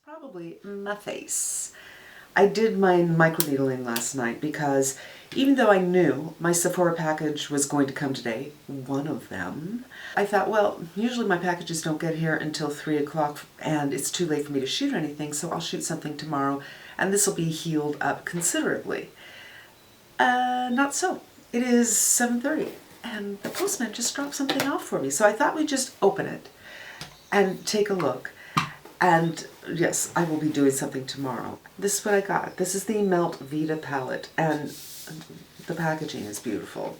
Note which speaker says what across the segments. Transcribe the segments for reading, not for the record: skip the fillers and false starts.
Speaker 1: Probably my face. I did my microneedling last night because even though I knew my Sephora package was going to come today, one of them, I thought, well, usually my packages don't get here until 3 o'clock and it's too late for me to shoot anything, so I'll shoot something tomorrow and this will be healed up considerably. Not so. It is 7:30 and the postman just dropped something off for me, so I thought we'd just open it and take a look. And yes, I will be doing something tomorrow. This is what I got. This is the Melt Vida palette, and the packaging is beautiful.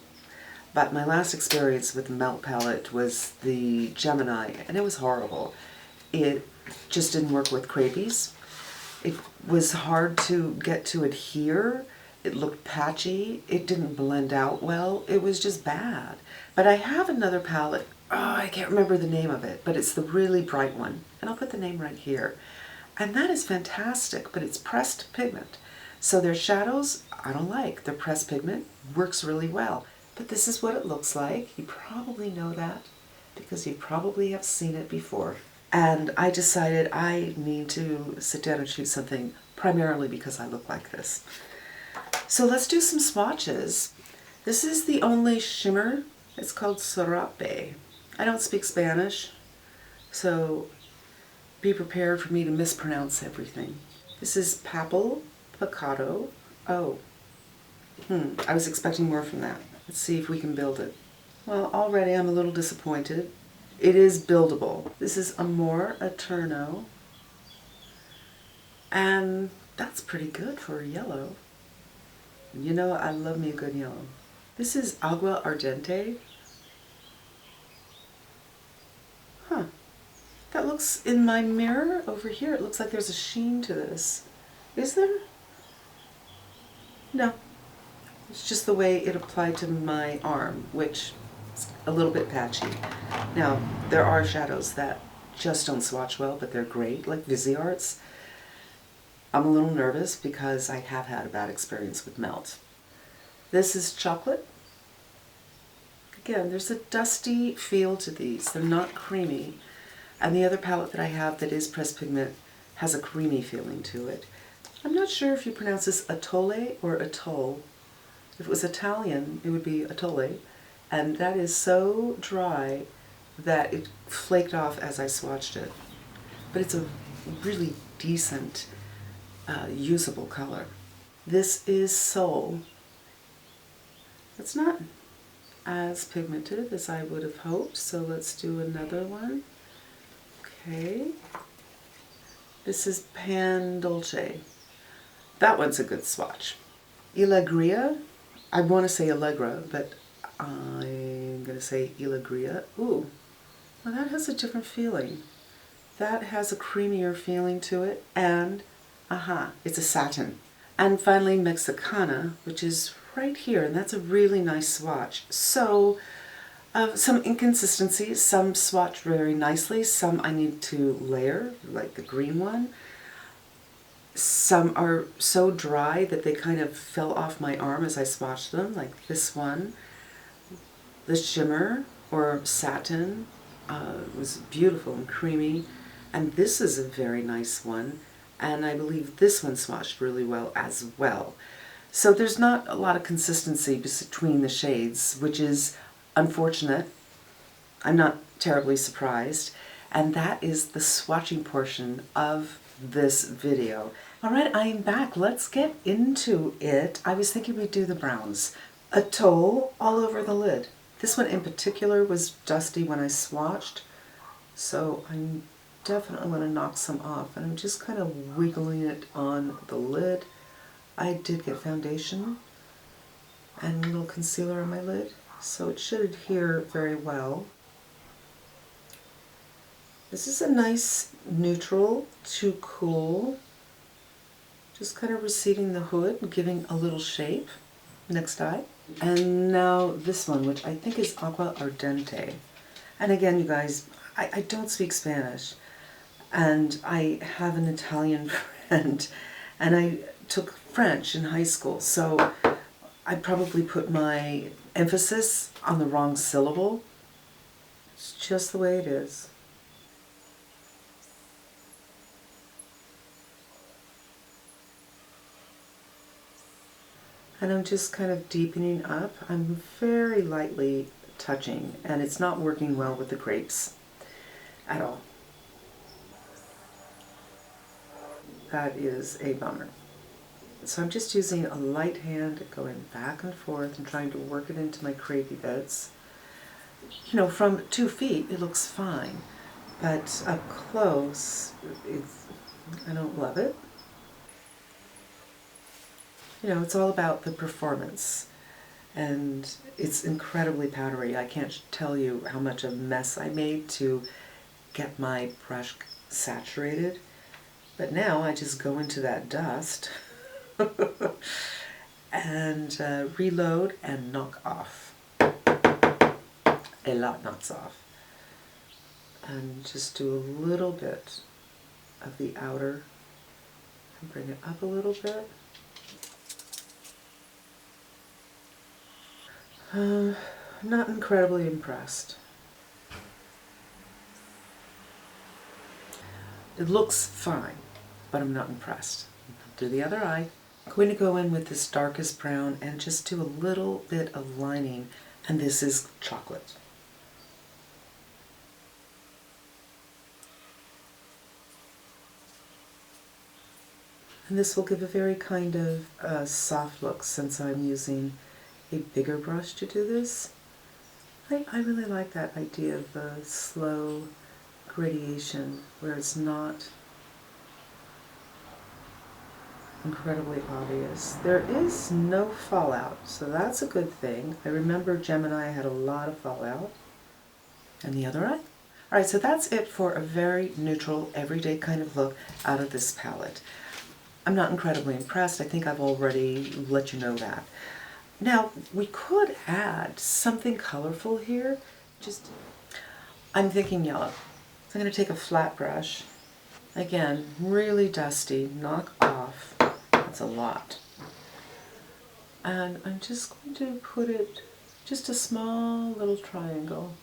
Speaker 1: But my last experience with the Melt palette was the Gemini, and it was horrible. It just didn't work with Crepey's. It was hard to get to adhere. It looked patchy. It didn't blend out well. It was just bad. But I have another palette. Oh, I can't remember the name of it, but it's the really bright one. And I'll put the name right here. And that is fantastic, but it's pressed pigment. So their shadows, I don't like. Their pressed pigment works really well. But this is what it looks like. You probably know that because you probably have seen it before. And I decided I need to sit down and shoot something primarily because I look like this. So let's do some swatches. This is the only shimmer. It's called Serape. I don't speak Spanish, so be prepared for me to mispronounce everything. This is Papel Picado. Oh, I was expecting more from that. Let's see if we can build it. Well, already I'm a little disappointed. It is buildable. This is Amor Eterno, and that's pretty good for a yellow. You know, I love me a good yellow. This is Agua Ardente. Huh. That looks, in my mirror over here, it looks like there's a sheen to this. Is there? No. It's just the way it applied to my arm, which is a little bit patchy. Now, there are shadows that just don't swatch well, but they're great, like Viseart's. I'm a little nervous because I have had a bad experience with Melt. This is Chocolate. Again, there's a dusty feel to these. They're not creamy. And the other palette that I have that is pressed pigment has a creamy feeling to it. I'm not sure if you pronounce this Atolle or Atoll. If it was Italian, it would be Atolle. And that is so dry that it flaked off as I swatched it. But it's a really decent, usable color. This is Soul. It's not as pigmented as I would have hoped, so let's do another one. Okay. This is Pan Dolce. That one's a good swatch. Ilagria. I want to say Allegra, but I'm going to say Ilagria. Ooh, well, that has a different feeling. That has a creamier feeling to it, and it's a satin. And finally, Mexicana, which is right here, and that's a really nice swatch. So, some inconsistencies. Some swatch very nicely, some I need to layer, like the green one. Some are so dry that they kind of fell off my arm as I swatched them, like this one. The shimmer, or satin, was beautiful and creamy. And this is a very nice one. And I believe this one swatched really well as well. So there's not a lot of consistency between the shades, which is unfortunate. I'm not terribly surprised. And that is the swatching portion of this video. All right, I'm back. Let's get into it. I was thinking we'd do the browns. Atoll all over the lid. This one in particular was dusty when I swatched, so I definitely want to knock some off. And I'm just kind of wiggling it on the lid. I did get foundation and a little concealer on my lid, so it should adhere very well. This is a nice neutral to cool. Just kind of receding the hood and giving a little shape. Next eye. And now this one, which I think is Agua Ardente. And again, you guys, I don't speak Spanish. And I have an Italian friend. And I took French in high school. So I probably put my emphasis on the wrong syllable. It's just the way it is. and I'm just kind of deepening up. I'm very lightly touching, and it's not working well with the grapes at all. That is a bummer. So I'm just using a light hand, going back and forth and trying to work it into my crepey bits. You know, from 2 feet it looks fine, but up close, I don't love it. You know, it's all about the performance, and it's incredibly powdery. I can't tell you how much of a mess I made to get my brush saturated, but now I just go into that dust and reload and knock off. A lot knocks off. And just do a little bit of the outer and bring it up a little bit. Not incredibly impressed. It looks fine, but I'm not impressed. Do the other eye. I'm going to go in with this darkest brown and just do a little bit of lining, and this is chocolate. And this will give a very kind of soft look since I'm using a bigger brush to do this. I really like that idea of a slow gradation where it's not incredibly obvious. There is no fallout, so that's a good thing. I remember Gemini had a lot of fallout. And the other eye? Alright, so that's it for a very neutral, everyday kind of look out of this palette. I'm not incredibly impressed. I think I've already let you know that. Now, we could add something colorful here. I'm thinking yellow. So I'm going to take a flat brush. Again, really dusty, knock off. That's a lot. And I'm just going to put it, just a small little triangle.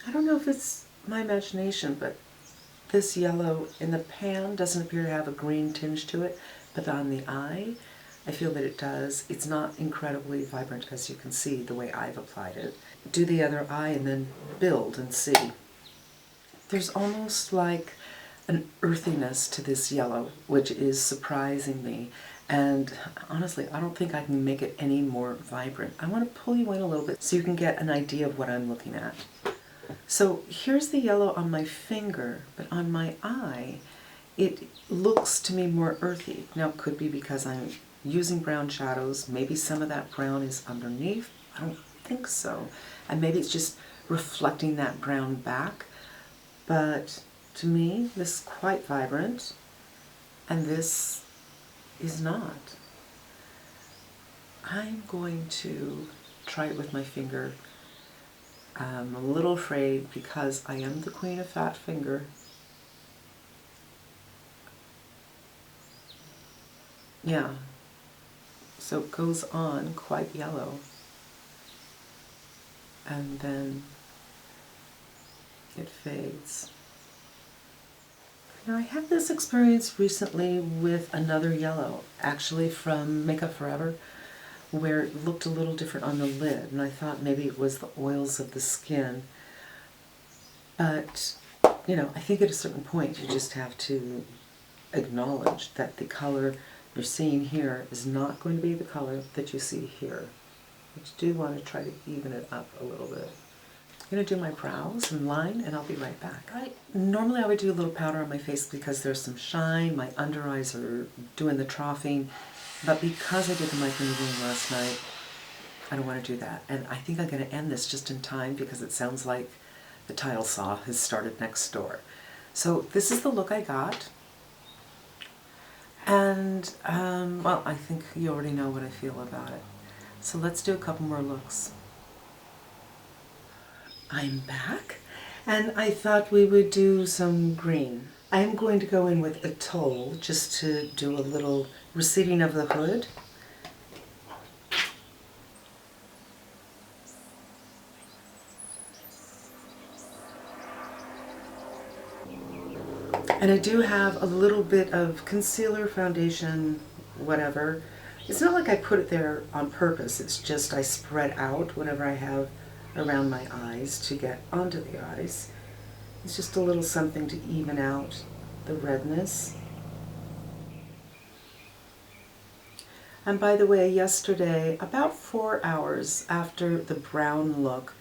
Speaker 1: I don't know if it's my imagination, but this yellow in the pan doesn't appear to have a green tinge to it, but on the eye, I feel that it does. It's not incredibly vibrant, as you can see, the way I've applied it. Do the other eye and then build and see. There's almost like an earthiness to this yellow, which is surprising me. And honestly, I don't think I can make it any more vibrant. I want to pull you in a little bit so you can get an idea of what I'm looking at. So here's the yellow on my finger, but on my eye, it looks to me more earthy. Now, it could be because I'm using brown shadows. Maybe some of that brown is underneath. I don't think so. And maybe it's just reflecting that brown back. But to me, this is quite vibrant, and this is not. I'm going to try it with my finger. I'm a little afraid because I am the queen of fat finger. Yeah, so it goes on quite yellow, and then it fades. Now I had this experience recently with another yellow, actually from Makeup Forever, where it looked a little different on the lid, and I thought maybe it was the oils of the skin. But, you know, I think at a certain point you just have to acknowledge that the color you're seeing here is not going to be the color that you see here. I do want to try to even it up a little bit. I'm going to do my brows and line, and I'll be right back. Right. Normally I would do a little powder on my face because there's some shine, my under eyes are doing the troughing, but because I did the microneedling last night, I don't want to do that. And I think I'm going to end this just in time because it sounds like the tile saw has started next door. So this is the look I got. And, well, I think you already know what I feel about it. So let's do a couple more looks. I'm back, and I thought we would do some green. I'm going to go in with Atoll just to do a little receding of the hood. And I do have a little bit of concealer, foundation, whatever. It's not like I put it there on purpose, it's just I spread out whatever I have around my eyes to get onto the eyes. It's just a little something to even out the redness. And by the way, yesterday, about 4 hours after the brown look,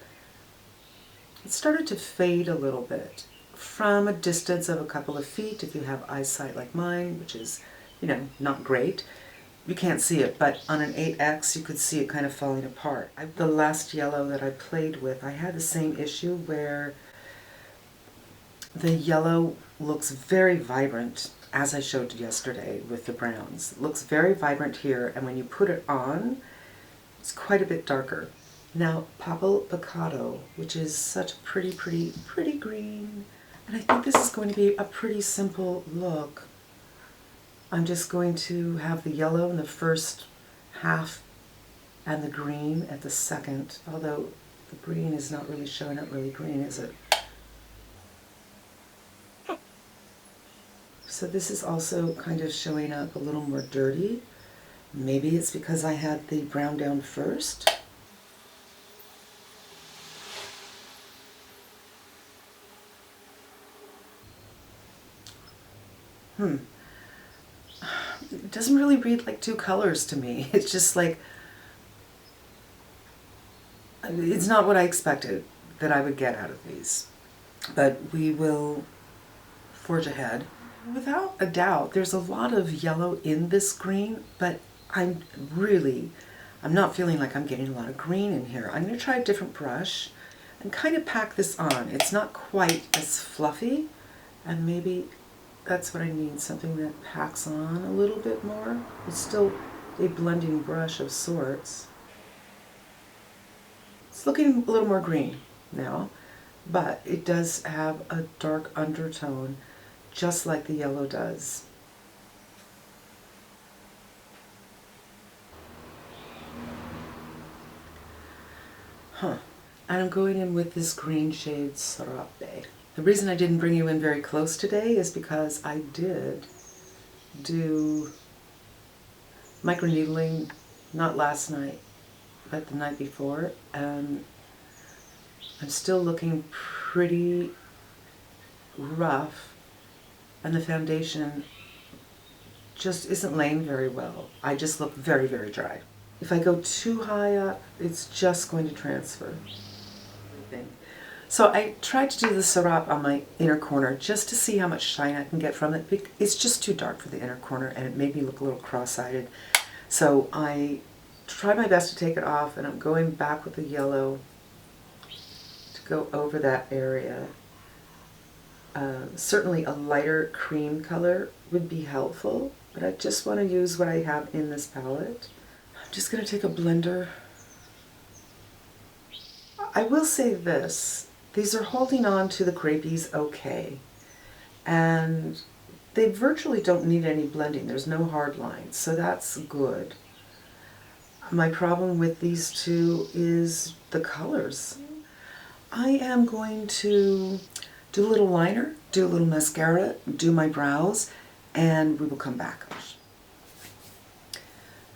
Speaker 1: it started to fade a little bit from a distance of a couple of feet. If you have eyesight like mine, which is, not great, you can't see it, but on an 8X you could see it kind of falling apart. The last yellow that I played with, I had the same issue where the yellow looks very vibrant, as I showed yesterday with the browns. It looks very vibrant here, and when you put it on, it's quite a bit darker. Now, Papal Picado, which is such a pretty green, and I think this is going to be a pretty simple look. I'm just going to have the yellow in the first half and the green at the second, although the green is not really showing up really green, is it? So this is also kind of showing up a little more dirty. Maybe it's because I had the brown down first. It doesn't really read like two colors to me. It's just like, it's not what I expected that I would get out of these. But we will forge ahead. Without a doubt, there's a lot of yellow in this green, but I'm not feeling like I'm getting a lot of green in here. I'm going to try a different brush and kind of pack this on. It's not quite as fluffy, and maybe that's what I need, something that packs on a little bit more. It's still a blending brush of sorts. It's looking a little more green now, but it does have a dark undertone, just like the yellow does. And I'm going in with this green shade Serape. The reason I didn't bring you in very close today is because I did do microneedling, not last night, but the night before, and I'm still looking pretty rough, and the foundation just isn't laying very well. I just look very dry. If I go too high up, it's just going to transfer. So I tried to do the Serape on my inner corner just to see how much shine I can get from it. It's just too dark for the inner corner, and it made me look a little cross-eyed. So I tried my best to take it off, and I'm going back with the yellow to go over that area. Certainly a lighter cream color would be helpful, but I just want to use what I have in this palette. I'm just going to take a blender. I will say this. These are holding on to the Crepeys okay, and they virtually don't need any blending. There's no hard lines, so that's good. My problem with these two is the colors. I am going to do a little liner, do a little mascara, do my brows, and we will come back.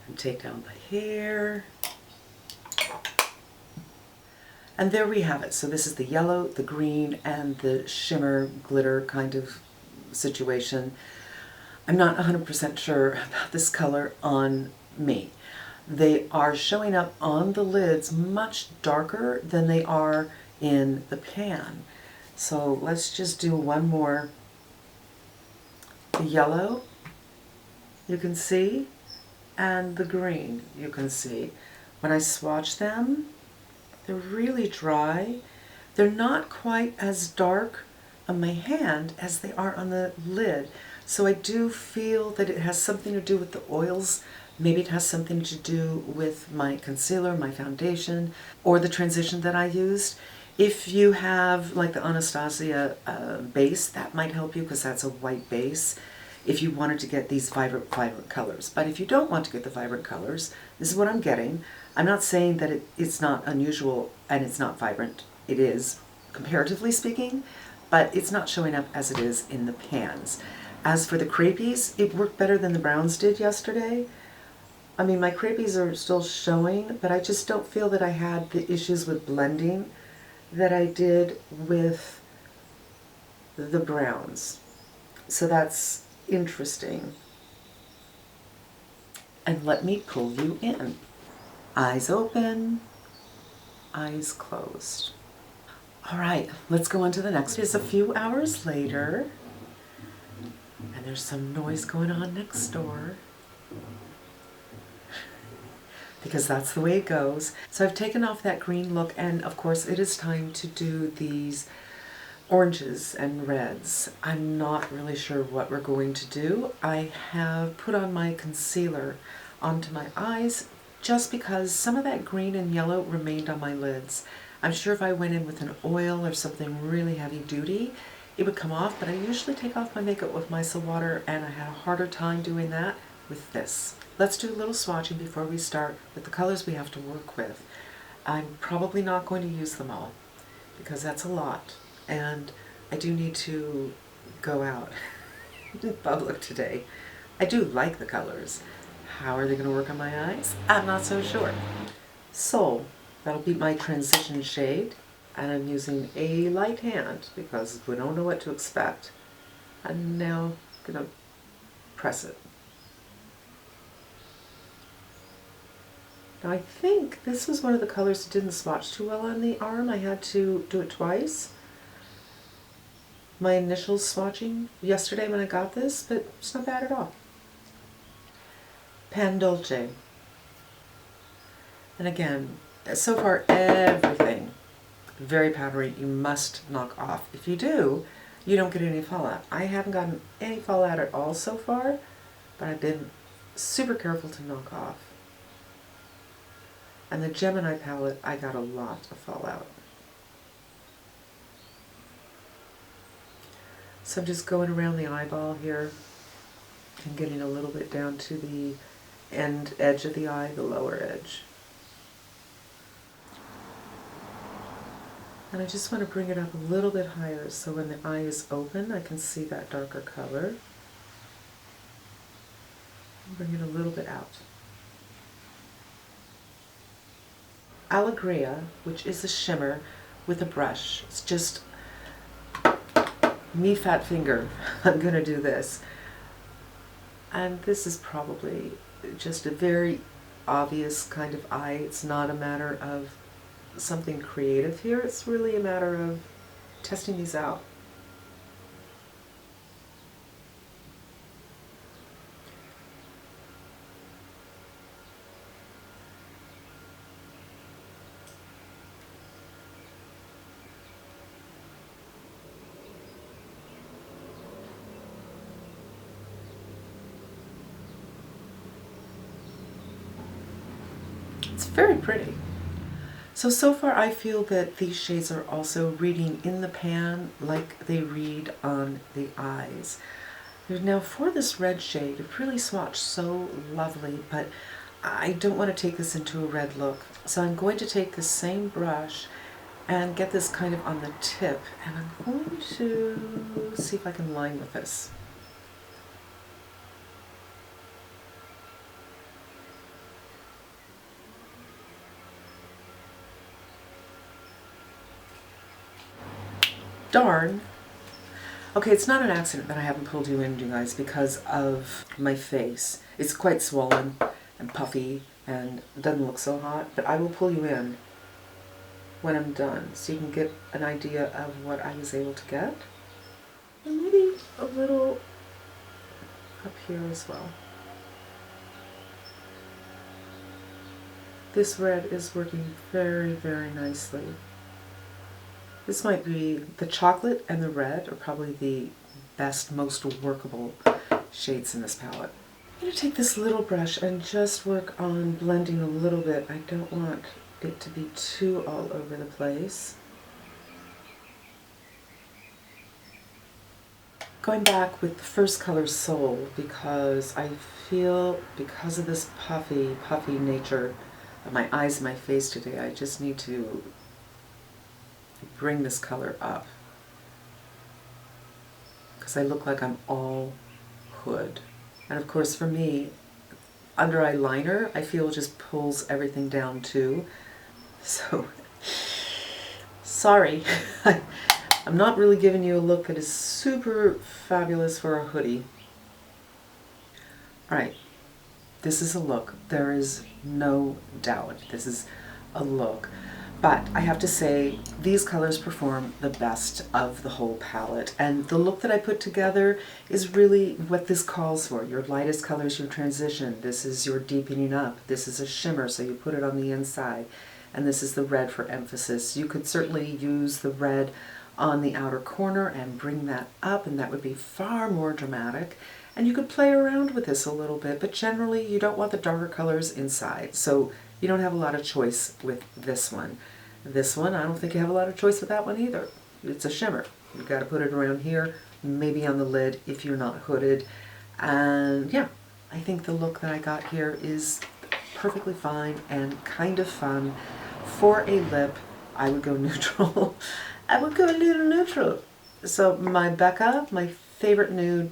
Speaker 1: And take down the hair. And there we have it. So this is the yellow, the green, and the shimmer glitter kind of situation. I'm not 100% sure about this color on me. They are showing up on the lids much darker than they are in the pan. So let's just do one more. The yellow, you can see, and the green, you can see. When I swatch them, they're really dry. They're not quite as dark on my hand as they are on the lid. So I do feel that it has something to do with the oils. Maybe it has something to do with my concealer, my foundation, or the transition that I used. If you have like the Anastasia base, that might help you because that's a white base if you wanted to get these vibrant colors. But if you don't want to get the vibrant colors, this is what I'm getting. I'm not saying that it's not unusual and it's not vibrant. It is, comparatively speaking, but it's not showing up as it is in the pans. As for the Crepeys, it worked better than the browns did yesterday. I mean, my Crepeys are still showing, but I just don't feel that I had the issues with blending that I did with the browns. So that's interesting. And let me pull you in. Eyes open, eyes closed. All right, let's go on to the next. It's a few hours later, and there's some noise going on next door, because that's the way it goes. So I've taken off that green look, and of course it is time to do these oranges and reds. I'm not really sure what we're going to do. I have put on my concealer onto my eyes just because some of that green and yellow remained on my lids. I'm sure if I went in with an oil or something really heavy duty, it would come off, but I usually take off my makeup with micellar water, and I had a harder time doing that with this. Let's do a little swatching before we start with the colors we have to work with. I'm probably not going to use them all because that's a lot, and I do need to go out in public today. I do like the colors. How are they going to work on my eyes? I'm not so sure. Soul, that'll be my transition shade, and I'm using a light hand because we don't know what to expect. I'm now going to press it. Now I think this was one of the colors that didn't swatch too well on the arm. I had to do it twice. My initial swatching yesterday when I got this, but it's not bad at all. Pan Dolce. And again, so far everything very powdery. You must knock off. If you do, you don't get any fallout. I haven't gotten any fallout at all so far, but I've been super careful to knock off. And the Gemini palette, I got a lot of fallout. So I'm just going around the eyeball here and getting a little bit down to the end edge of the eye, the lower edge. And I just want to bring it up a little bit higher so when the eye is open, I can see that darker color. Bring it a little bit out. Alegria, which is a shimmer with a brush. It's just me fat finger. I'm going to do this. And this is probably just a very obvious kind of eye. It's not a matter of something creative here. It's really a matter of testing these out. It's very pretty. So far I feel that these shades are also reading in the pan like they read on the eyes. Now for this red shade, it really swatched so lovely, but I don't want to take this into a red look. So I'm going to take the same brush and get this kind of on the tip, and I'm going to see if I can line with this. Darn. Okay, it's not an accident that I haven't pulled you in, you guys, because of my face. It's quite swollen and puffy and doesn't look so hot, but I will pull you in when I'm done so you can get an idea of what I was able to get. And maybe a little up here as well. This red is working very, very nicely. This might be, the chocolate and the red are probably the best, most workable shades in this palette. I'm going to take this little brush and just work on blending a little bit. I don't want it to be too all over the place. Going back with the first color, Soul, because I feel, because of this puffy nature of my eyes and my face today, I just need to bring this color up. because I look like I'm all hood. And of course for me, under eye liner, I feel just pulls everything down too. So, sorry. I'm not really giving you a look that is super fabulous for a hoodie. Alright, this is a look. There is no doubt this is a look. But I have to say, these colors perform the best of the whole palette. And the look that I put together is really what this calls for. Your lightest color is your transition. This is your deepening up. This is a shimmer, so you put it on the inside. And this is the red for emphasis. You could certainly use the red on the outer corner and bring that up, and that would be far more dramatic. And you could play around with this a little bit, but generally you don't want the darker colors inside. So you don't have a lot of choice with this one. This one, I don't think you have a lot of choice with that one either. It's a shimmer. You've got to put it around here, maybe on the lid if you're not hooded. And yeah, I think the look that I got here is perfectly fine and kind of fun. For a lip, I would go neutral. I would go a little neutral. So my Becca, my favorite nude.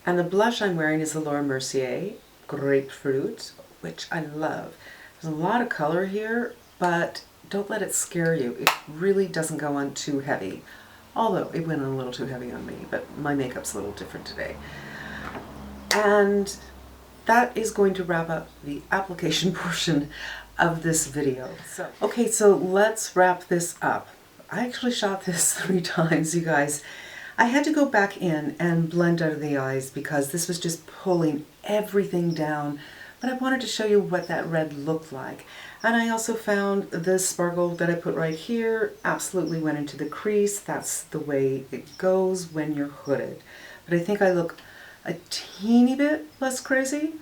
Speaker 1: And the blush I'm wearing is the Laura Mercier Grapefruit, which I love. There's a lot of color here, but don't let it scare you. It really doesn't go on too heavy. Although it went on a little too heavy on me, but my makeup's a little different today. And that is going to wrap up the application portion of this video. Okay, so let's wrap this up. I actually shot this 3 times, you guys. I had to go back in and blend out of the eyes because this was just pulling everything down. But I wanted to show you what that red looked like. And I also found this sparkle that I put right here absolutely went into the crease. That's the way it goes when you're hooded. But I think I look a teeny bit less crazy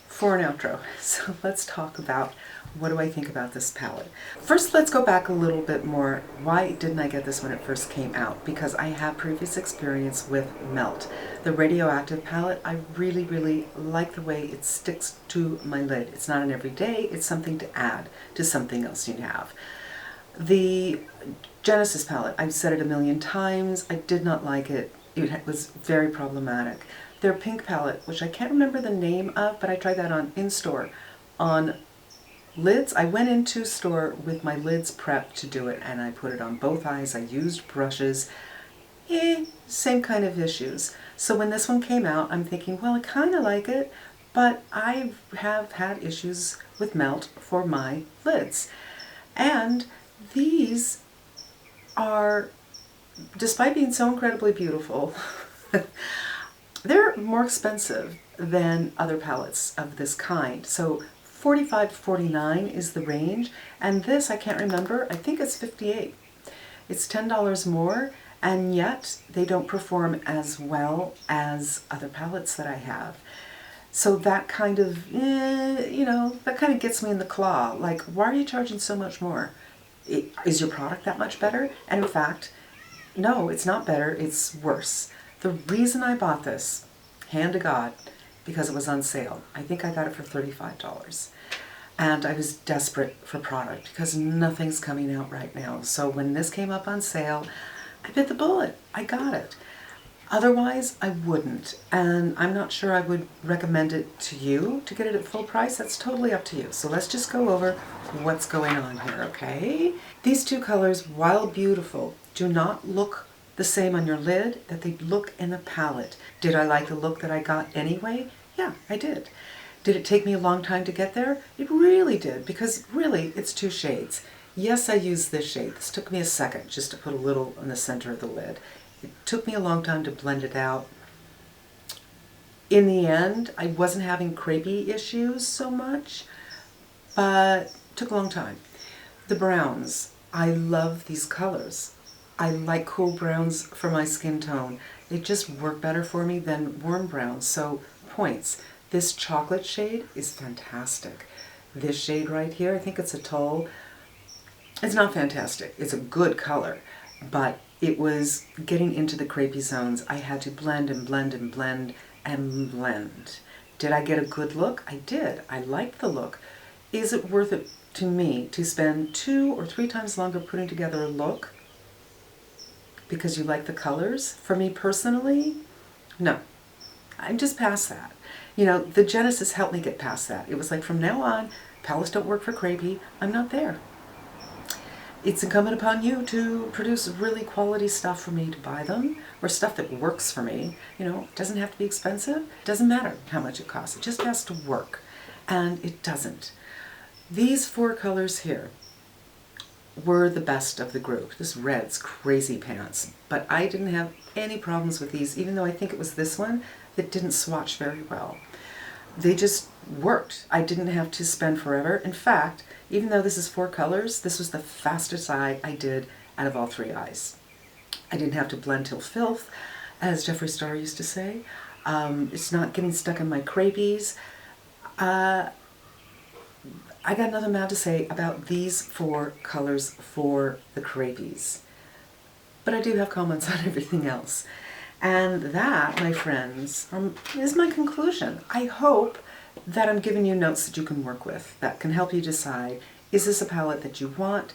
Speaker 1: for an outro. So let's talk about what do I think about this palette. First, let's go back a little bit more. Why didn't I get this when it first came out? Because I have previous experience with Melt. The radioactive palette, I really, really like the way it sticks to my lid. It's not an everyday, it's something to add to something else you have. The Genesis palette, I've said it a million times, I did not like it. It was very problematic. Their pink palette, which I can't remember the name of, but I tried that on in-store. On lids, I went into store with my lids prepped to do it, and I put it on both eyes. I used brushes. Same kind of issues. So when this one came out, I'm thinking, well, I kind of like it, but I have had issues with Melt for my lids. And these are, despite being so incredibly beautiful, they're more expensive than other palettes of this kind. So $45 to $49 is the range, and this, I can't remember, I think it's $58. It's $10 more, and yet they don't perform as well as other palettes that I have. So that kind of, you know, that kind of gets me in the claw. Like, why are you charging so much more? Is your product that much better? And in fact, no, it's not better, it's worse. The reason I bought this, hand to God, because it was on sale. I think I got it for $35. And I was desperate for product because nothing's coming out right now. So when this came up on sale, I bit the bullet. I got it. Otherwise, I wouldn't. And I'm not sure I would recommend it to you to get it at full price. That's totally up to you. So let's just go over what's going on here, okay? These two colors, while beautiful, do not look the same on your lid that they look in the palette. Did I like the look that I got anyway? Yeah, I did. Did it take me a long time to get there? It really did, because really it's 2 shades. Yes, I used this shade. This took me a second just to put a little in the center of the lid. It took me a long time to blend it out. In the end, I wasn't having crepey issues so much, but it took a long time. The browns, I love these colors. I like cool browns for my skin tone. They just work better for me than warm browns, so points. This chocolate shade is fantastic. This shade right here, I think it's a taupe. It's not fantastic. It's a good color, but it was getting into the crepey zones. I had to blend and blend and blend and blend. Did I get a good look? I did. I liked the look. Is it worth it to me to spend 2 or 3 times longer putting together a look? because you like the colors. For me personally, no. I'm just past that. You know, the Genesis helped me get past that. It was like, from now on, palettes don't work for Crepey. I'm not there. It's incumbent upon you to produce really quality stuff for me to buy them, or stuff that works for me. You know, it doesn't have to be expensive. It doesn't matter how much it costs. It just has to work. And it doesn't. These 4 colors here were the best of the group. This red's crazy pants. But I didn't have any problems with these, even though I think it was this one that didn't swatch very well. They just worked. I didn't have to spend forever. In fact, even though this is 4 colors, this was the fastest I did out of all 3 eyes. I didn't have to blend till filth, as Jeffree Star used to say. It's not getting stuck in my Crepeys. I got nothing bad to say about these 4 colors for the Crepeys. But I do have comments on everything else. And that, my friends, is my conclusion. I hope that I'm giving you notes that you can work with, that can help you decide, is this a palette that you want?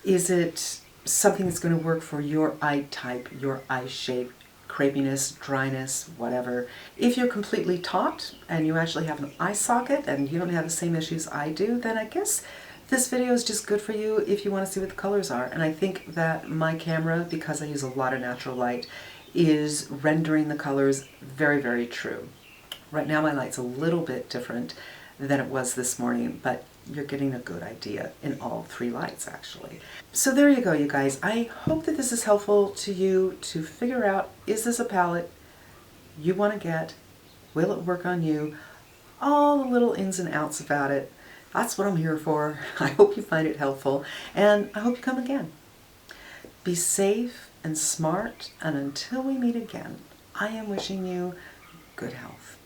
Speaker 1: Is it something that's going to work for your eye type, your eye shape, crepiness, dryness, whatever? If you're completely taut and you actually have an eye socket and you don't have the same issues I do, then I guess this video is just good for you if you want to see what the colors are. And I think that my camera, because I use a lot of natural light, is rendering the colors very, very true. Right now my light's a little bit different than it was this morning, but you're getting a good idea in all 3 lights actually. So there you go, you guys. I hope that this is helpful to you to figure out, is this a palette you want to get? Will it work on you? All the little ins and outs about it. That's what I'm here for. I hope you find it helpful, and I hope you come again. Be safe and smart, and until we meet again, I am wishing you good health.